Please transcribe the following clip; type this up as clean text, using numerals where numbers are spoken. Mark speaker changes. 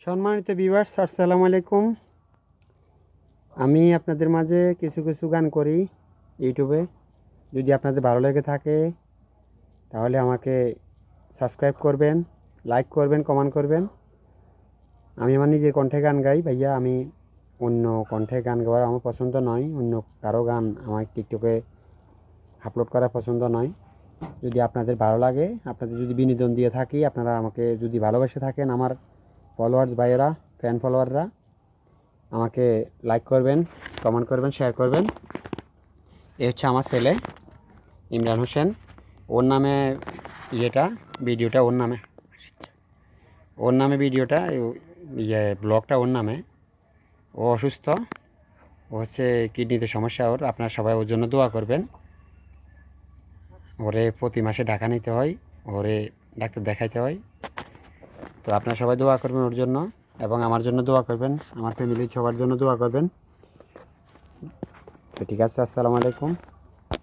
Speaker 1: সম্মানিত ভিউয়ার্স, আসসালামু আলাইকুম। আমি আপনাদের মাঝে কিছু কিছু গান করি ইউটিউবে। যদি আপনাদের ভালো লেগে থাকে তাহলে আমাকে সাবস্ক্রাইব করবেন, লাইক করবেন, কমেন্ট করবেন। আমি আমার নিজের কণ্ঠে গান গাই ভাইয়া। আমি অন্য কণ্ঠে গান গাওয়া আমার পছন্দ নয়। অন্য কারো গান আমার টিকটকে আপলোড করা পছন্দ নয়। যদি আপনাদের ভালো লাগে, আপনাদের যদি বিনোদন দিয়ে থাকি, আপনারা আমাকে যদি ভালোবেসে থাকেন, আমার ফলোয়ার্স ভাইয়েরা, ফ্যান ফলোয়াররা আমাকে লাইক করবেন, কমেন্ট করবেন, শেয়ার করবেন। এ হচ্ছে আমার ছেলে ইমরান হোসেন। ওর নামে ভিডিওটা ওর নামে ভিডিওটা ব্লগটা ওর নামে। ও অসুস্থ, ও হচ্ছে কিডনিতে সমস্যা ওর। আপনারা সবাই ওর জন্য দোয়া করবেন। ওরে প্রতি মাসে ঢাকা নিতে হয়, ওরে ডাক্তার দেখাইতে হয়। তো আপনারা সবাই দোয়া করবেন ওর জন্য, এবং আমার জন্য দোয়া করবেন, আমার ফ্যামিলির সবার জন্য দোয়া করবেন। তো ঠিক আছে, আসসালামু আলাইকুম।